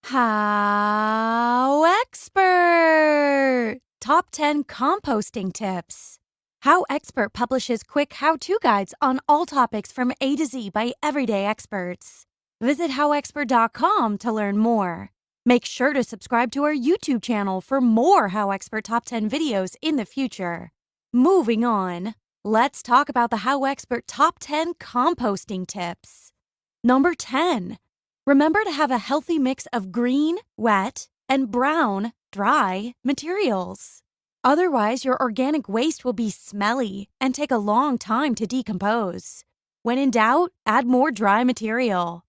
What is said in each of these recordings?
HowExpert! Top 10 composting tips. HowExpert publishes quick how-to guides on all topics from A to Z by everyday experts. Visit HowExpert.com to learn more. Make sure to subscribe to our YouTube channel for more HowExpert Top 10 videos in the future. Moving on, let's talk about the HowExpert Top 10 composting tips. Number 10. Remember to have a healthy mix of green, wet, and brown, dry materials. Otherwise, your organic waste will be smelly and take a long time to decompose. When in doubt, add more dry material.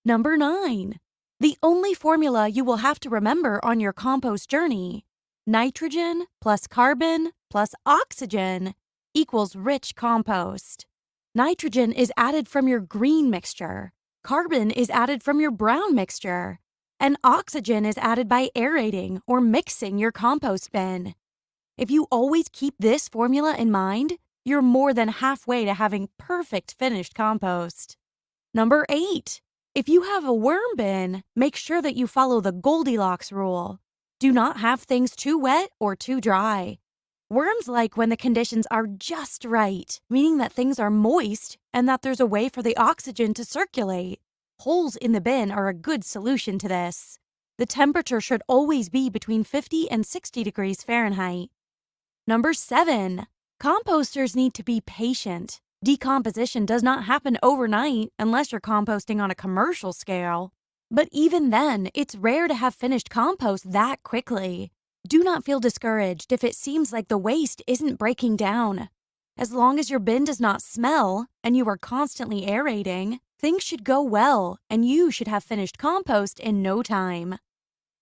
Number 9. The only formula you will have to remember on your compost journey: nitrogen plus carbon plus oxygen equals rich compost. Nitrogen is added from your green mixture. Carbon is added from your brown mixture, and oxygen is added by aerating or mixing your compost bin. If you always keep this formula in mind, you're more than halfway to having perfect finished compost. Number 8. If you have a worm bin, make sure that you follow the Goldilocks rule. Do not have things too wet or too dry. Worms like when the conditions are just right, meaning that things are moist and that there's a way for the oxygen to circulate. Holes in the bin are a good solution to this. The temperature should always be between 50 and 60 degrees Fahrenheit. Number 7. Composters need to be patient. Decomposition does not happen overnight unless you're composting on a commercial scale. But even then, it's rare to have finished compost that quickly. Do not feel discouraged if it seems like the waste isn't breaking down. As long as your bin does not smell and you are constantly aerating, things should go well and you should have finished compost in no time.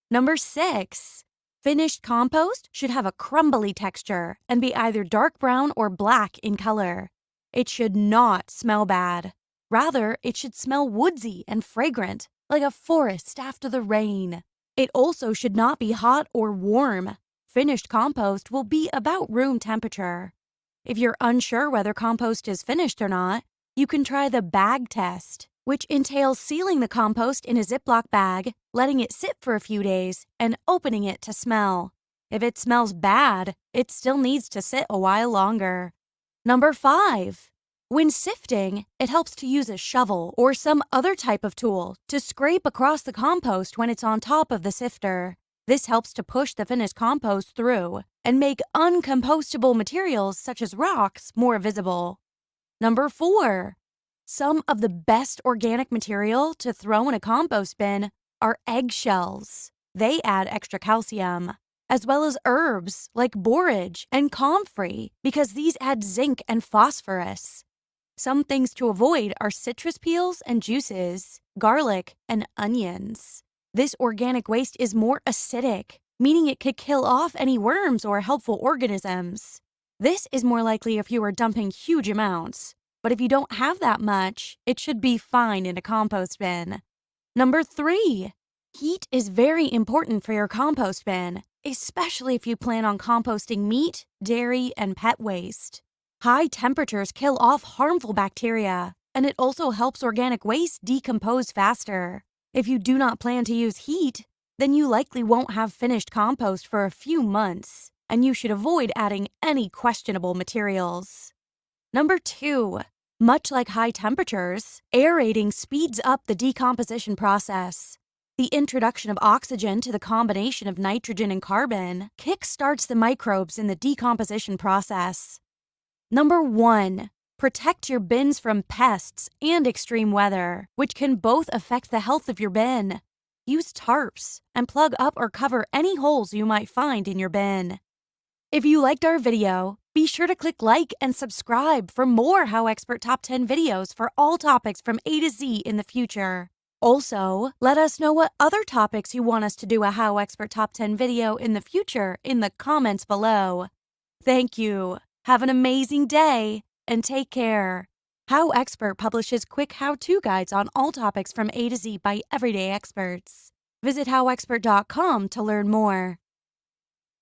Number 6. Finished compost should have a crumbly texture and be either dark brown or black in color. It should not smell bad. Rather, it should smell woodsy and fragrant, like a forest after the rain. It also should not be hot or warm. Finished compost will be about room temperature. If you're unsure whether compost is finished or not, you can try the bag test, which entails sealing the compost in a Ziploc bag, letting it sit for a few days, and opening it to smell. If it smells bad, it still needs to sit a while longer. Number 5. When sifting, it helps to use a shovel or some other type of tool to scrape across the compost when it's on top of the sifter. This helps to push the finished compost through and make uncompostable materials such as rocks more visible. Number 4. Some of the best organic material to throw in a compost bin are eggshells. They add extra calcium, as well as herbs like borage and comfrey because these add zinc and phosphorus. Some things to avoid are citrus peels and juices, garlic, and onions. This organic waste is more acidic, meaning it could kill off any worms or helpful organisms. This is more likely if you are dumping huge amounts, but if you don't have that much, it should be fine in a compost bin. Number 3. Heat is very important for your compost bin, especially if you plan on composting meat, dairy, and pet waste. High temperatures kill off harmful bacteria, and it also helps organic waste decompose faster. If you do not plan to use heat, then you likely won't have finished compost for a few months, and you should avoid adding any questionable materials. Number 2. Much like high temperatures, aerating speeds up the decomposition process. The introduction of oxygen to the combination of nitrogen and carbon kickstarts the microbes in the decomposition process. Number 1. Protect your bins from pests and extreme weather, which can both affect the health of your bin. Use tarps and plug up or cover any holes you might find in your bin. If you liked our video, be sure to click like and subscribe for more HowExpert Top 10 videos for all topics from A to Z in the future. Also, let us know what other topics you want us to do a HowExpert Top 10 video in the future in the comments below. Thank you. Have an amazing day and take care. HowExpert publishes quick how-to guides on all topics from A to Z by everyday experts. Visit HowExpert.com to learn more.